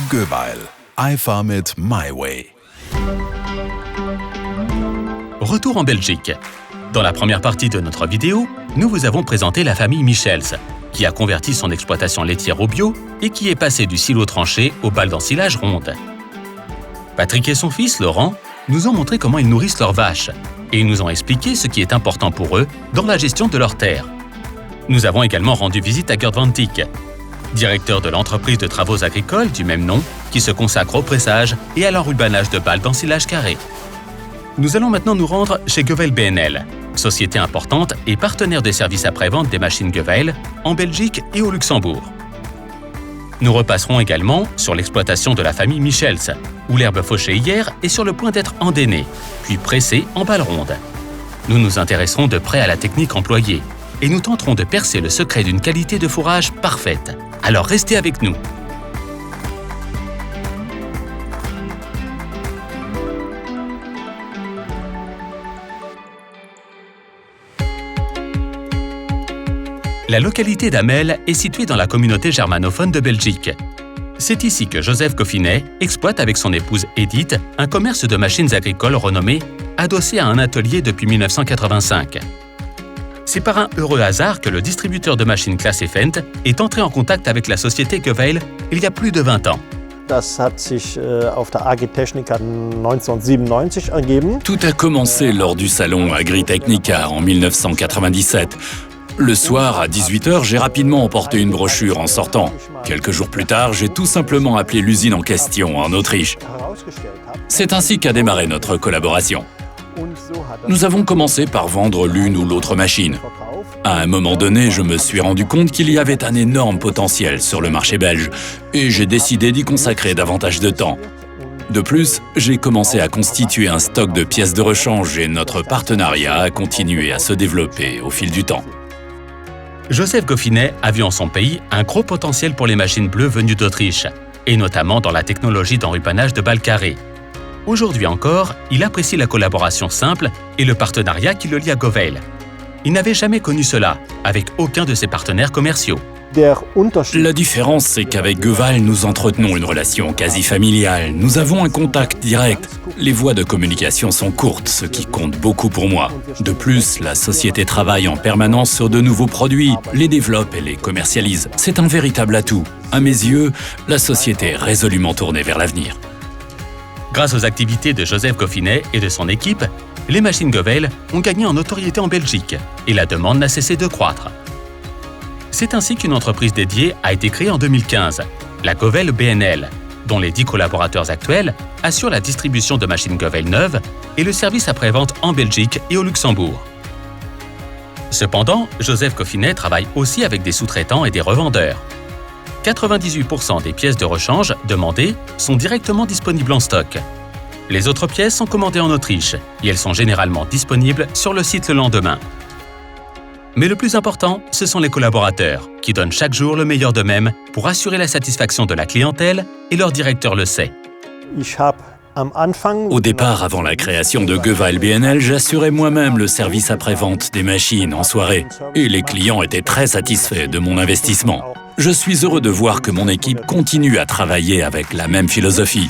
Göweil. Einfach mit My Way. Retour en Belgique. Dans la première partie de notre vidéo, nous vous avons présenté la famille Michels, qui a converti son exploitation laitière au bio et qui est passée du silo tranché aux balles d'ensilage rondes. Patrick et son fils, Laurent, nous ont montré comment ils nourrissent leurs vaches et ils nous ont expliqué ce qui est important pour eux dans la gestion de leurs terres. Nous avons également rendu visite à Gert Van Tick, directeur de l'entreprise de travaux agricoles du même nom qui se consacre au pressage et à l'enrubanage de balles d'ensilage carré. Nous allons maintenant nous rendre chez Göweil BNL, société importante et partenaire des services après-vente des machines Göweil en Belgique et au Luxembourg. Nous repasserons également sur l'exploitation de la famille Michels, où l'herbe fauchée hier est sur le point d'être endainée, puis pressée en balles rondes. Nous nous intéresserons de près à la technique employée et nous tenterons de percer le secret d'une qualité de fourrage parfaite. Alors restez avec nous. La localité d'Amel est située dans la communauté germanophone de Belgique. C'est ici que Joseph Goffinet exploite avec son épouse Edith un commerce de machines agricoles renommé, adossé à un atelier depuis 1985. C'est par un heureux hasard que le distributeur de machines classé Fendt est entré en contact avec la société Göweil il y a plus de 20 ans. Das hat sich auf der Agritechnica 1997 ergeben. Tout a commencé lors du salon Agritechnica en 1997. Le soir, à 18h, j'ai rapidement emporté une brochure en sortant. Quelques jours plus tard, j'ai tout simplement appelé l'usine en question, en Autriche. C'est ainsi qu'a démarré notre collaboration. Nous avons commencé par vendre l'une ou l'autre machine. À un moment donné, je me suis rendu compte qu'il y avait un énorme potentiel sur le marché belge et j'ai décidé d'y consacrer davantage de temps. De plus, j'ai commencé à constituer un stock de pièces de rechange et notre partenariat a continué à se développer au fil du temps. Joseph Goffinet a vu en son pays un gros potentiel pour les machines bleues venues d'Autriche, et notamment dans la technologie d'enrubanage de balles carrées. Aujourd'hui encore, il apprécie la collaboration simple et le partenariat qui le lie à Göweil. Il n'avait jamais connu cela, avec aucun de ses partenaires commerciaux. La différence, c'est qu'avec Göweil, nous entretenons une relation quasi familiale. Nous avons un contact direct. Les voies de communication sont courtes, ce qui compte beaucoup pour moi. De plus, la société travaille en permanence sur de nouveaux produits, les développe et les commercialise. C'est un véritable atout. À mes yeux, la société est résolument tournée vers l'avenir. Grâce aux activités de Joseph Goffinet et de son équipe, les machines Göweil ont gagné en notoriété en Belgique et la demande n'a cessé de croître. C'est ainsi qu'une entreprise dédiée a été créée en 2015, la Göweil BNL, dont les 10 collaborateurs actuels assurent la distribution de machines Göweil neuves et le service après-vente en Belgique et au Luxembourg. Cependant, Joseph Goffinet travaille aussi avec des sous-traitants et des revendeurs. 98% des pièces de rechange demandées sont directement disponibles en stock. Les autres pièces sont commandées en Autriche et elles sont généralement disponibles sur le site le lendemain. Mais le plus important, ce sont les collaborateurs, qui donnent chaque jour le meilleur d'eux-mêmes pour assurer la satisfaction de la clientèle, et leur directeur le sait. Au départ, avant la création de Göweil BNL, j'assurais moi-même le service après-vente des machines en soirée, et les clients étaient très satisfaits de mon investissement. Je suis heureux de voir que mon équipe continue à travailler avec la même philosophie.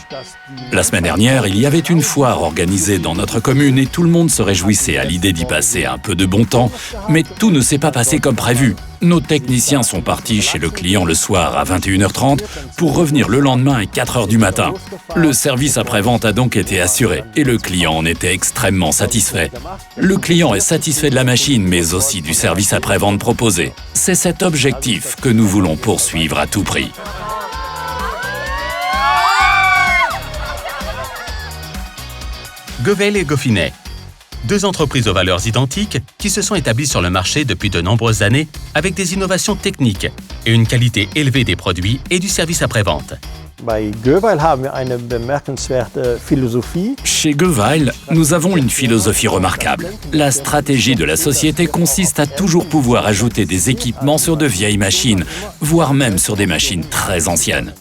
La semaine dernière, il y avait une foire organisée dans notre commune et tout le monde se réjouissait à l'idée d'y passer un peu de bon temps, mais tout ne s'est pas passé comme prévu. Nos techniciens sont partis chez le client le soir à 21h30 pour revenir le lendemain à 4h du matin. Le service après-vente a donc été assuré et le client en était extrêmement satisfait. Le client est satisfait de la machine, mais aussi du service après-vente proposé. C'est cet objectif que nous voulons poursuivre à tout prix. Göweil et Goffinet, deux entreprises aux valeurs identiques qui se sont établies sur le marché depuis de nombreuses années avec des innovations techniques et une qualité élevée des produits et du service après-vente. Chez Göweil, nous avons une philosophie remarquable. La stratégie de la société consiste à toujours pouvoir ajouter des équipements sur de vieilles machines, voire même sur des machines très anciennes.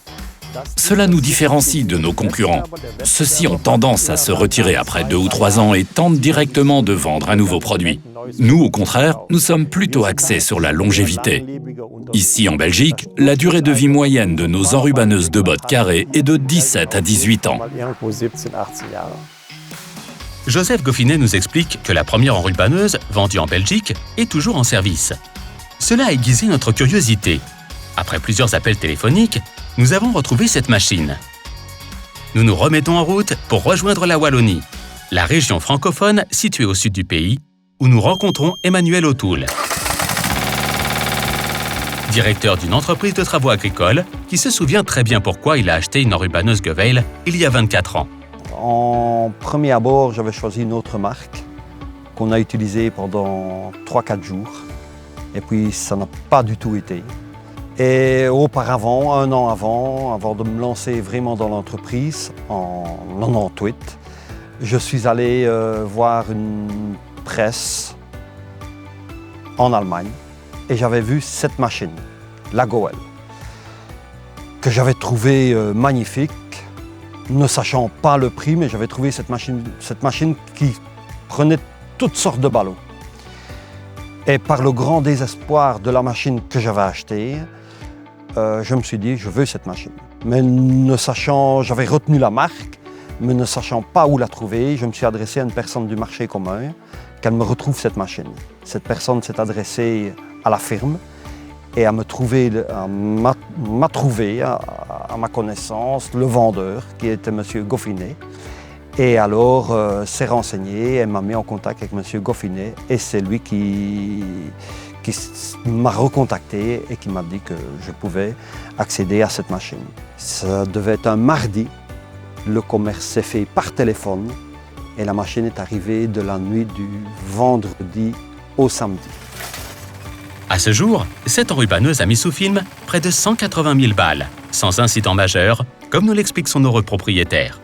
Cela nous différencie de nos concurrents. Ceux-ci ont tendance à se retirer après 2 ou 3 ans et tentent directement de vendre un nouveau produit. Nous, au contraire, nous sommes plutôt axés sur la longévité. Ici, en Belgique, la durée de vie moyenne de nos enrubaneuses de bottes carrées est de 17 à 18 ans. Joseph Goffinet nous explique que la première enrubaneuse, vendue en Belgique, est toujours en service. Cela a aiguisé notre curiosité. Après plusieurs appels téléphoniques, nous avons retrouvé cette machine. Nous nous remettons en route pour rejoindre la Wallonie, la région francophone située au sud du pays, où nous rencontrons Emmanuel O'Toole, directeur d'une entreprise de travaux agricoles qui se souvient très bien pourquoi il a acheté une enrubaneuse Geweil il y a 24 ans. En premier abord, j'avais choisi une autre marque qu'on a utilisée pendant 3-4 jours. Et puis, ça n'a pas du tout été. Et auparavant, 1 an avant de me lancer vraiment dans l'entreprise, en 98, je suis allé voir une presse en Allemagne et j'avais vu cette machine, la Geweil, que j'avais trouvée magnifique, ne sachant pas le prix, mais j'avais trouvé cette machine qui prenait toutes sortes de ballots. Et par le grand désespoir de la machine que j'avais achetée, je me suis dit, je veux cette machine. Mais ne sachant, j'avais retenu la marque, mais ne sachant pas où la trouver, je me suis adressé à une personne du marché commun, qu'elle me retrouve cette machine. Cette personne s'est adressée à la firme et m'a trouvé, à ma connaissance, le vendeur, qui était M. Goffinet. Et alors, s'est renseigné, elle m'a mis en contact avec M. Goffinet et c'est lui qui m'a recontacté et qui m'a dit que je pouvais accéder à cette machine. Ça devait être un mardi, le commerce s'est fait par téléphone et la machine est arrivée de la nuit du vendredi au samedi. À ce jour, cette enrubaneuse a mis sous film près de 180 000 balles, sans incident majeur, comme nous l'explique son heureux propriétaire.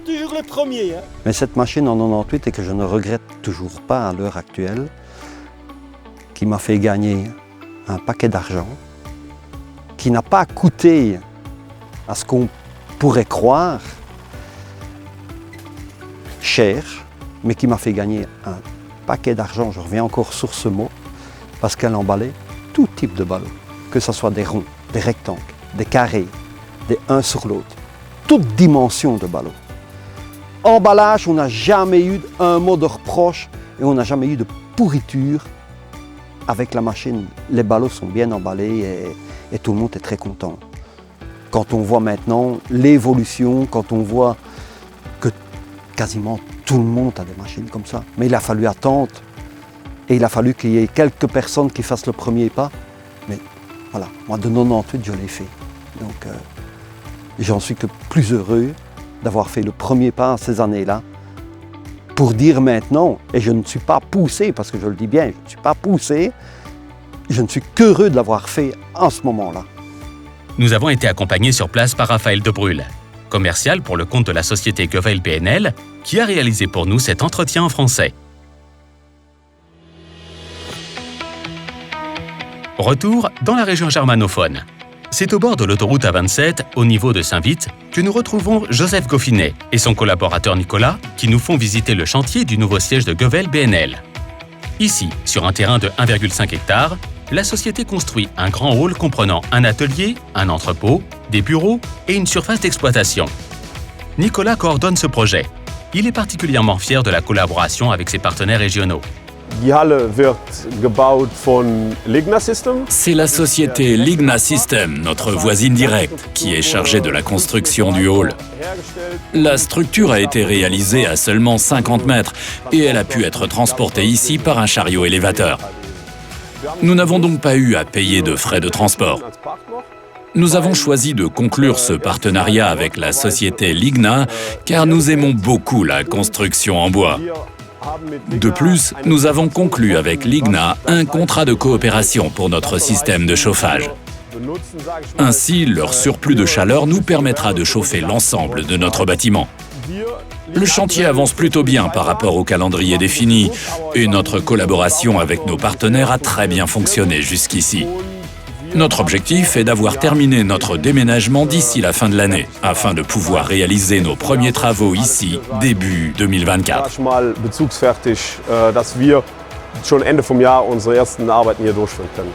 Toujours les premiers. Hein. Mais cette machine en 98, et que je ne regrette toujours pas à l'heure actuelle, qui m'a fait gagner un paquet d'argent, qui n'a pas coûté à ce qu'on pourrait croire cher, mais qui m'a fait gagner un paquet d'argent, je reviens encore sur ce mot, parce qu'elle emballait tout type de ballots, que ce soit des ronds, des rectangles, des carrés, des uns sur l'autre, toute dimension de ballots. Emballage, on n'a jamais eu un mot de reproche et on n'a jamais eu de pourriture avec la machine. Les ballots sont bien emballés et tout le monde est très content. Quand on voit maintenant l'évolution, quand on voit que quasiment tout le monde a des machines comme ça, mais il a fallu attendre et il a fallu qu'il y ait quelques personnes qui fassent le premier pas. Mais voilà, moi de 98, je l'ai fait. Donc j'en suis que plus heureux d'avoir fait le premier pas ces années-là pour dire maintenant, et je ne suis pas poussé, parce que je le dis bien, je ne suis pas poussé, je ne suis qu'heureux de l'avoir fait en ce moment-là. Nous avons été accompagnés sur place par Raphaël de Brul, commercial pour le compte de la société Geweil BNL, qui a réalisé pour nous cet entretien en français. Retour dans la région germanophone. C'est au bord de l'autoroute A27, au niveau de Saint-Vith, que nous retrouvons Joseph Goffinet et son collaborateur Nicolas, qui nous font visiter le chantier du nouveau siège de Geweil BNL. Ici, sur un terrain de 1,5 hectare, la société construit un grand hall comprenant un atelier, un entrepôt, des bureaux et une surface d'exploitation. Nicolas coordonne ce projet. Il est particulièrement fier de la collaboration avec ses partenaires régionaux. Die Halle wird gebaut von Ligna System. C'est la société Ligna System, notre voisine directe, qui est chargée de la construction du hall. La structure a été réalisée à seulement 50 mètres et elle a pu être transportée ici par un chariot élévateur. Nous n'avons donc pas eu à payer de frais de transport. Nous avons choisi de conclure ce partenariat avec la société Ligna car nous aimons beaucoup la construction en bois. De plus, nous avons conclu avec Ligna un contrat de coopération pour notre système de chauffage. Ainsi, leur surplus de chaleur nous permettra de chauffer l'ensemble de notre bâtiment. Le chantier avance plutôt bien par rapport au calendrier défini et notre collaboration avec nos partenaires a très bien fonctionné jusqu'ici. Notre objectif est d'avoir terminé notre déménagement d'ici la fin de l'année, afin de pouvoir réaliser nos premiers travaux ici, début 2024. Mal bezugsfertig, dass wir schon Ende vom Jahr unsere ersten Arbeiten hier durchführen können.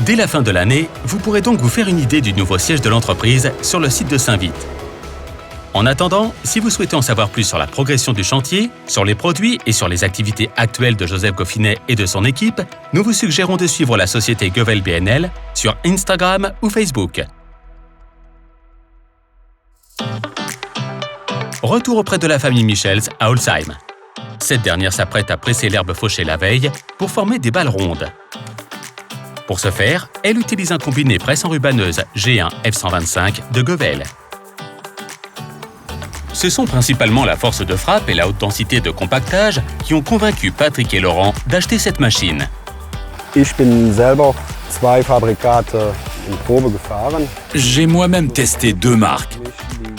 Dès la fin de l'année, vous pourrez donc vous faire une idée du nouveau siège de l'entreprise sur le site de Saint-Vith. En attendant, si vous souhaitez en savoir plus sur la progression du chantier, sur les produits et sur les activités actuelles de Joseph Goffinet et de son équipe, nous vous suggérons de suivre la société Gövel BNL sur Instagram ou Facebook. Retour auprès de la famille Michels à Holzheim. Cette dernière s'apprête à presser l'herbe fauchée la veille pour former des balles rondes. Pour ce faire, elle utilise un combiné presse enrubanneuse G1 F125 de Gövel. Ce sont principalement la force de frappe et la haute densité de compactage qui ont convaincu Patrick et Laurent d'acheter cette machine. Ich bin selber 2 Fabrikate in Probe gefahren. J'ai moi-même testé 2 marques.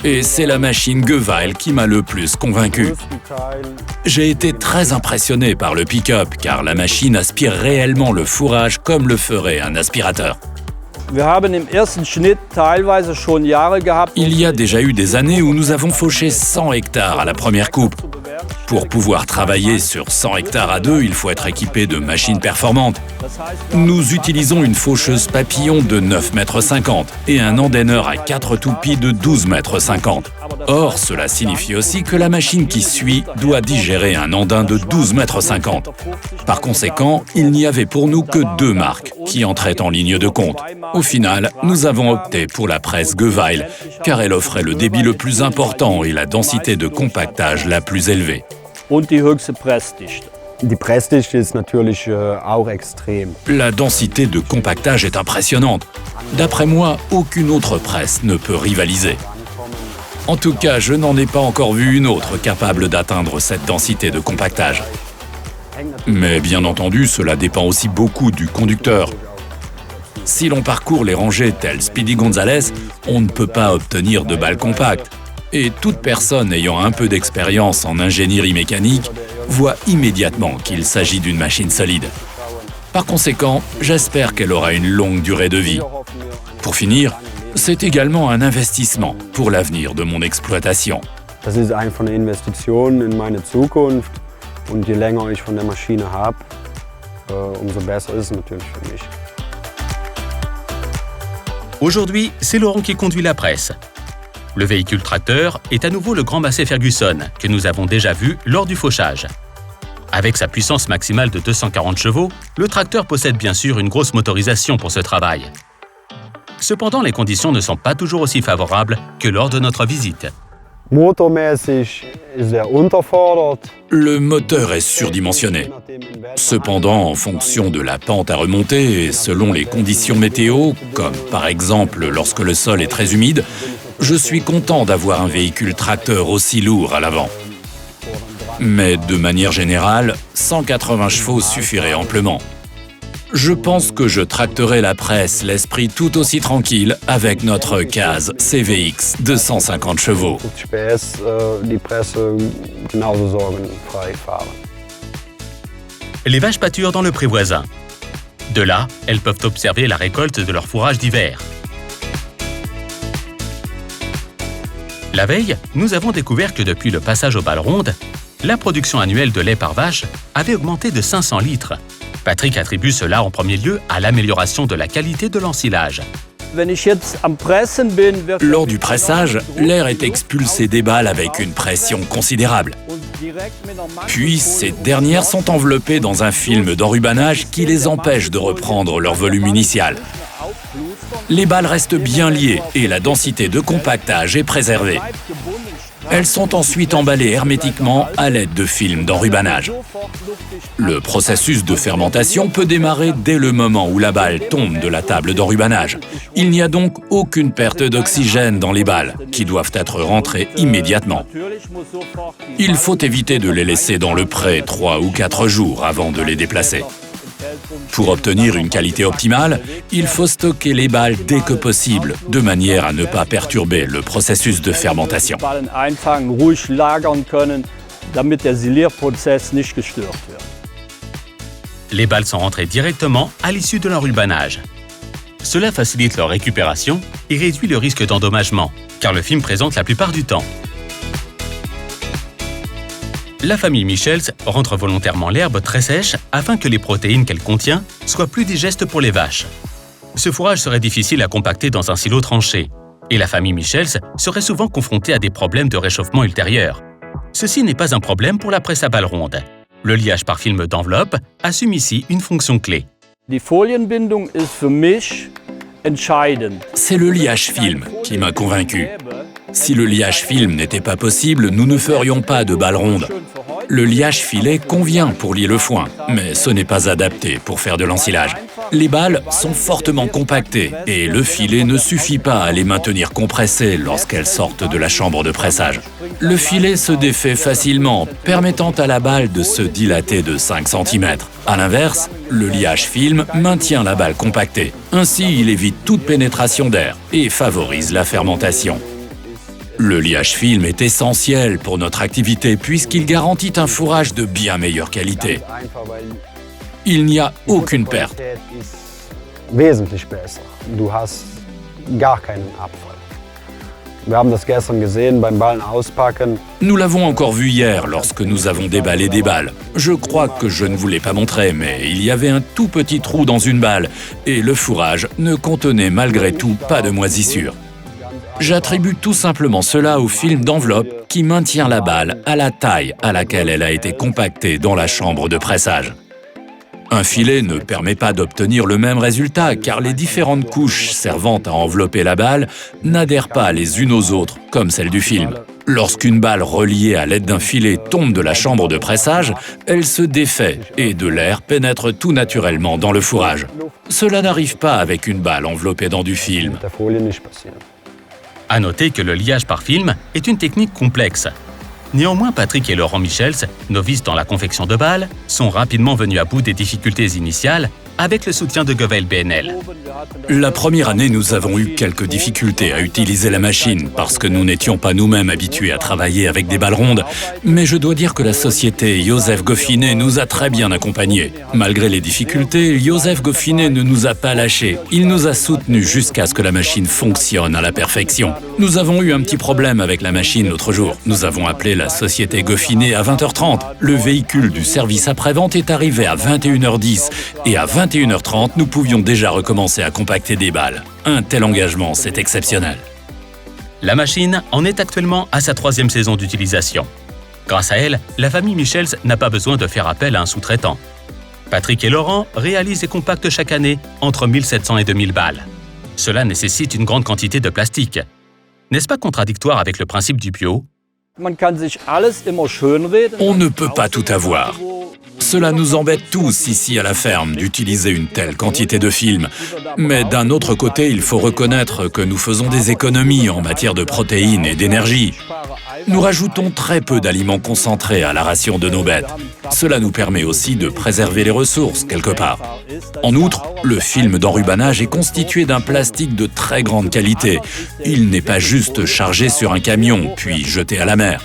Et c'est la machine Gövel qui m'a le plus convaincu. J'ai été très impressionné par le pick-up car la machine aspire réellement le fourrage comme le ferait un aspirateur. Il y a déjà eu des années où nous avons fauché 100 hectares à la première coupe. Pour pouvoir travailler sur 100 hectares à 2, il faut être équipé de machines performantes. Nous utilisons une faucheuse papillon de 9,50 m et un andaineur à 4 toupies de 12,50 m. Or, cela signifie aussi que la machine qui suit doit digérer un andain de 12,50 m. Par conséquent, il n'y avait pour nous que 2 marques qui entraient en ligne de compte. Au final, nous avons opté pour la presse Gövel, car elle offrait le débit le plus important et la densité de compactage la plus élevée. Die Pressdichte ist natürlich auch extrem. La densité de compactage est impressionnante. D'après moi, aucune autre presse ne peut rivaliser. En tout cas, je n'en ai pas encore vu une autre capable d'atteindre cette densité de compactage. Mais bien entendu, cela dépend aussi beaucoup du conducteur. Si l'on parcourt les rangées telles Speedy Gonzalez, on ne peut pas obtenir de balles compactes. Et toute personne ayant un peu d'expérience en ingénierie mécanique voit immédiatement qu'il s'agit d'une machine solide. Par conséquent, j'espère qu'elle aura une longue durée de vie. Pour finir, c'est également un investissement pour l'avenir de mon exploitation. Das ist einfach eine Investition in meine Zukunft und je länger ich von der Maschine habe, umso besser ist es natürlich für mich. Aujourd'hui, c'est Laurent qui conduit la presse. Le véhicule tracteur est à nouveau le Grand Massey Ferguson, que nous avons déjà vu lors du fauchage. Avec sa puissance maximale de 240 chevaux, le tracteur possède bien sûr une grosse motorisation pour ce travail. Cependant, les conditions ne sont pas toujours aussi favorables que lors de notre visite. Motormäßig ist unterfordert. Le moteur est surdimensionné. Cependant, en fonction de la pente à remonter et selon les conditions météo, comme par exemple lorsque le sol est très humide, je suis content d'avoir un véhicule tracteur aussi lourd à l'avant. Mais de manière générale, 180 chevaux suffirait amplement. Je pense que je tracterai la presse l'esprit tout aussi tranquille avec notre case CVX de 150 chevaux. PS die Presse genauso sorgenfrei fahren. Les vaches pâturent dans le pré voisin. De là, elles peuvent observer la récolte de leur fourrage d'hiver. La veille, nous avons découvert que depuis le passage aux balles rondes, la production annuelle de lait par vache avait augmenté de 500 litres. Patrick attribue cela en premier lieu à l'amélioration de la qualité de l'ensilage. Lors du pressage, l'air est expulsé des balles avec une pression considérable. Puis, ces dernières sont enveloppées dans un film d'enrubanage qui les empêche de reprendre leur volume initial. Les balles restent bien liées et la densité de compactage est préservée. Elles sont ensuite emballées hermétiquement à l'aide de films d'enrubanage. Le processus de fermentation peut démarrer dès le moment où la balle tombe de la table d'enrubanage. Il n'y a donc aucune perte d'oxygène dans les balles, qui doivent être rentrées immédiatement. Il faut éviter de les laisser dans le pré 3 ou 4 jours avant de les déplacer. Pour obtenir une qualité optimale, il faut stocker les balles dès que possible, de manière à ne pas perturber le processus de fermentation. Les balles sont rentrées directement à l'issue de l'enrubanage. Cela facilite leur récupération et réduit le risque d'endommagement, car le film présente la plupart du temps. La famille Michels rentre volontairement l'herbe très sèche afin que les protéines qu'elle contient soient plus digestes pour les vaches. Ce fourrage serait difficile à compacter dans un silo tranché, et la famille Michels serait souvent confrontée à des problèmes de réchauffement ultérieurs. Ceci n'est pas un problème pour la presse à balles rondes. Le liage par film d'enveloppe assume ici une fonction clé. C'est le liage film qui m'a convaincu. Si le liage film n'était pas possible, nous ne ferions pas de balles rondes. Le liage filet convient pour lier le foin, mais ce n'est pas adapté pour faire de l'ensilage. Les balles sont fortement compactées et le filet ne suffit pas à les maintenir compressées lorsqu'elles sortent de la chambre de pressage. Le filet se défait facilement, permettant à la balle de se dilater de 5 cm. À l'inverse, le liage film maintient la balle compactée. Ainsi, il évite toute pénétration d'air et favorise la fermentation. Le liage film est essentiel pour notre activité puisqu'il garantit un fourrage de bien meilleure qualité. Il n'y a aucune perte. Wesentlich besser. Du hast gar keinen Abfall. Wir haben das gestern gesehen beim Ballen auspacken. Nous l'avons encore vu hier lorsque nous avons déballé des balles. Je crois que je ne vous l'ai pas montré, mais il y avait un tout petit trou dans une balle et le fourrage ne contenait malgré tout pas de moisissure. J'attribue tout simplement cela au film d'enveloppe qui maintient la balle à la taille à laquelle elle a été compactée dans la chambre de pressage. Un filet ne permet pas d'obtenir le même résultat car les différentes couches servant à envelopper la balle n'adhèrent pas les unes aux autres comme celle du film. Lorsqu'une balle reliée à l'aide d'un filet tombe de la chambre de pressage, elle se défait et de l'air pénètre tout naturellement dans le fourrage. Cela n'arrive pas avec une balle enveloppée dans du film. À noter que le liage par film est une technique complexe. Néanmoins, Patrick et Laurent Michels, novices dans la confection de balles, sont rapidement venus à bout des difficultés initiales avec le soutien de Goveil BNL. La première année, nous avons eu quelques difficultés à utiliser la machine parce que nous n'étions pas nous-mêmes habitués à travailler avec des balles rondes. Mais je dois dire que la société Joseph Goffinet nous a très bien accompagnés. Malgré les difficultés, Joseph Goffinet ne nous a pas lâchés. Il nous a soutenus jusqu'à ce que la machine fonctionne à la perfection. Nous avons eu un petit problème avec la machine l'autre jour. Nous avons appelé la société Goffinet à 20h30. Le véhicule du service après-vente est arrivé à 21h10 et à 21h30, nous pouvions déjà recommencer à compacter des balles. Un tel engagement, c'est exceptionnel. La machine en est actuellement à sa 3e saison d'utilisation. Grâce à elle, la famille Michels n'a pas besoin de faire appel à un sous-traitant. Patrick et Laurent réalisent et compactent chaque année entre 1700 et 2000 balles. Cela nécessite une grande quantité de plastique. N'est-ce pas contradictoire avec le principe du bio ? On ne peut pas tout avoir. Cela nous embête tous ici à la ferme d'utiliser une telle quantité de film. Mais d'un autre côté, il faut reconnaître que nous faisons des économies en matière de protéines et d'énergie. Nous rajoutons très peu d'aliments concentrés à la ration de nos bêtes. Cela nous permet aussi de préserver les ressources quelque part. En outre, le film d'enrubanage est constitué d'un plastique de très grande qualité. Il n'est pas juste chargé sur un camion puis jeté à la mer.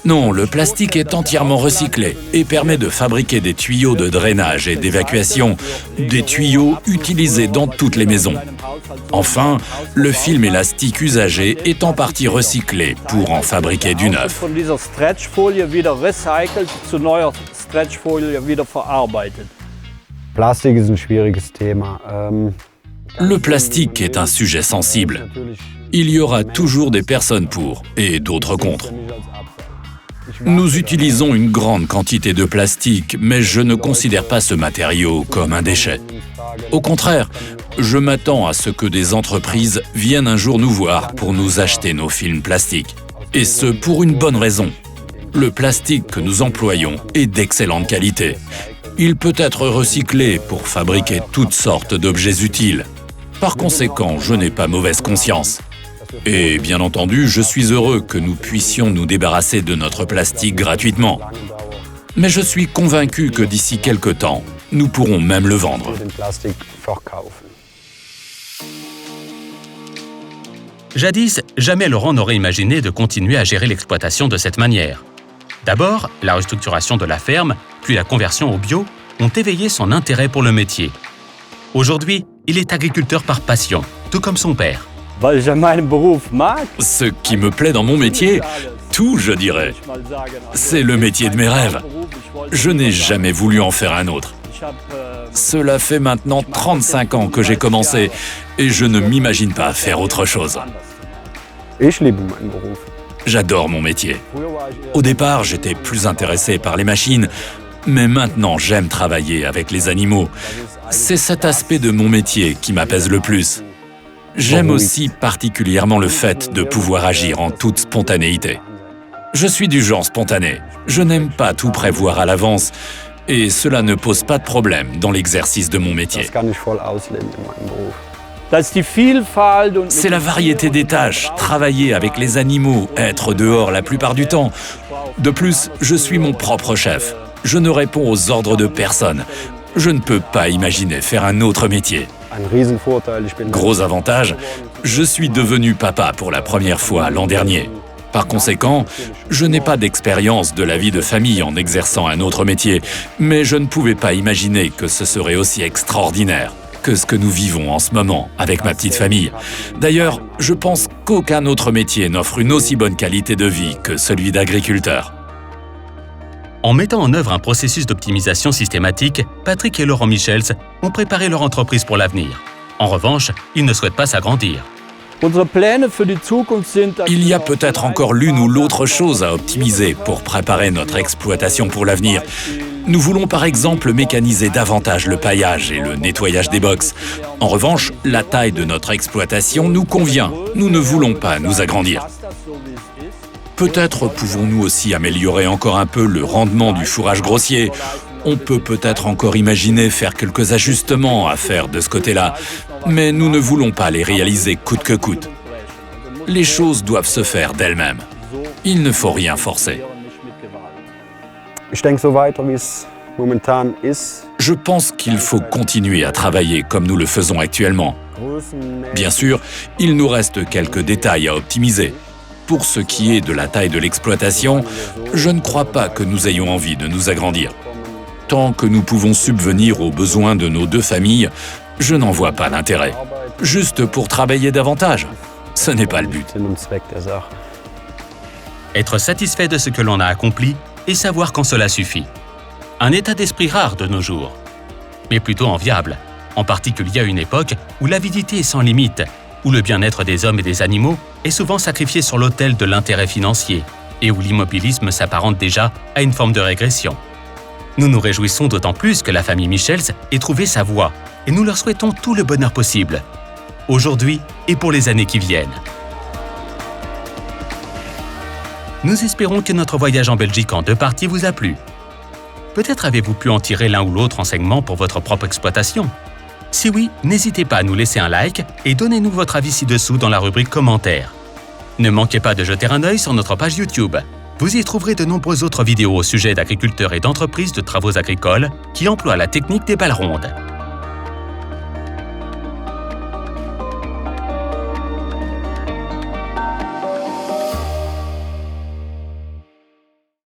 Non, le plastique est entièrement recyclé et permet de fabriquer des tuyaux de drainage et d'évacuation, des tuyaux utilisés dans toutes les maisons. Enfin, le film élastique usagé est en partie recyclé pour en fabriquer du neuf. Le plastique est un sujet sensible. Il y aura toujours des personnes pour et d'autres contre. Nous utilisons une grande quantité de plastique, mais je ne considère pas ce matériau comme un déchet. Au contraire, je m'attends à ce que des entreprises viennent un jour nous voir pour nous acheter nos films plastiques. Et ce, pour une bonne raison. Le plastique que nous employons est d'excellente qualité. Il peut être recyclé pour fabriquer toutes sortes d'objets utiles. Par conséquent, je n'ai pas mauvaise conscience. Et bien entendu, je suis heureux que nous puissions nous débarrasser de notre plastique gratuitement. Mais je suis convaincu que d'ici quelque temps, nous pourrons même le vendre. Jadis, jamais Laurent n'aurait imaginé de continuer à gérer l'exploitation de cette manière. D'abord, la restructuration de la ferme, puis la conversion au bio ont éveillé son intérêt pour le métier. Aujourd'hui, il est agriculteur par passion, tout comme son père. Weil ich meinen Beruf mag. Ce qui me plaît dans mon métier, tout je dirais, c'est le métier de mes rêves. Je n'ai jamais voulu en faire un autre. Cela fait maintenant 35 ans que j'ai commencé et je ne m'imagine pas faire autre chose. Ich liebe meinen Beruf. J'adore mon métier. Au départ, j'étais plus intéressé par les machines, mais maintenant j'aime travailler avec les animaux. C'est cet aspect de mon métier qui m'apaise le plus. J'aime aussi particulièrement le fait de pouvoir agir en toute spontanéité. Je suis du genre spontané. Je n'aime pas tout prévoir à l'avance et cela ne pose pas de problème dans l'exercice de mon métier. Das kann ich voll ausleben in meinem Beruf. Das ist die Vielfalt und C'est la variété des tâches, travailler avec les animaux, être dehors la plupart du temps. De plus, je suis mon propre chef. Je ne réponds aux ordres de personne. Je ne peux pas imaginer faire un autre métier. ein Riesenvorteil. Ich bin Gros avantage, je suis devenu papa pour la première fois l'an dernier. Par conséquent, je n'ai pas d'expérience de la vie de famille en exerçant un autre métier, mais je ne pouvais pas imaginer que ce serait aussi extraordinaire que ce que nous vivons en ce moment avec ma petite famille. D'ailleurs, je pense qu'aucun autre métier n'offre une aussi bonne qualité de vie que celui d'agriculteur. En mettant en œuvre un processus d'optimisation systématique, Patrick et Laurent Michels ont préparé leur entreprise pour l'avenir. En revanche, ils ne souhaitent pas s'agrandir. Unsere Pläne für die Zukunft sind, dass Il y a peut-être encore l'une ou l'autre chose à optimiser pour préparer notre exploitation pour l'avenir. Nous voulons par exemple mécaniser davantage le paillage et le nettoyage des box. En revanche, la taille de notre exploitation nous convient. Nous ne voulons pas nous agrandir. Peut-être pouvons-nous aussi améliorer encore un peu le rendement du fourrage grossier. On peut peut-être encore imaginer faire quelques ajustements à faire de ce côté-là, mais nous ne voulons pas les réaliser coûte que coûte. Les choses doivent se faire d'elles-mêmes. Il ne faut rien forcer. Ich denke so weiter, wie es momentan ist. Je pense qu'il faut continuer à travailler comme nous le faisons actuellement. Bien sûr, il nous reste quelques détails à optimiser. Pour ce qui est de la taille de l'exploitation, je ne crois pas que nous ayons envie de nous agrandir. Tant que nous pouvons subvenir aux besoins de nos deux familles, je n'en vois pas l'intérêt. Juste pour travailler davantage, ce n'est pas le but. Sinn und Zweck der Sache. Être satisfait de ce que l'on a accompli et savoir quand cela suffit. Un état d'esprit rare de nos jours, mais plutôt enviable, en particulier à une époque où l'avidité est sans limite, où le bien-être des hommes et des animaux est souvent sacrifié sur l'autel de l'intérêt financier et où l'immobilisme s'apparente déjà à une forme de régression. Nous nous réjouissons d'autant plus que la famille Michels ait trouvé sa voie et nous leur souhaitons tout le bonheur possible, aujourd'hui et pour les années qui viennent. Nous espérons que notre voyage en Belgique en 2 parties vous a plu. Peut-être avez-vous pu en tirer l'un ou l'autre enseignement pour votre propre exploitation. Si oui, n'hésitez pas à nous laisser un like et donnez-nous votre avis ci-dessous dans la rubrique commentaires. Ne manquez pas de jeter un œil sur notre page YouTube. Vous y trouverez de nombreuses autres vidéos au sujet d'agriculteurs et d'entreprises de travaux agricoles qui emploient la technique des balles rondes.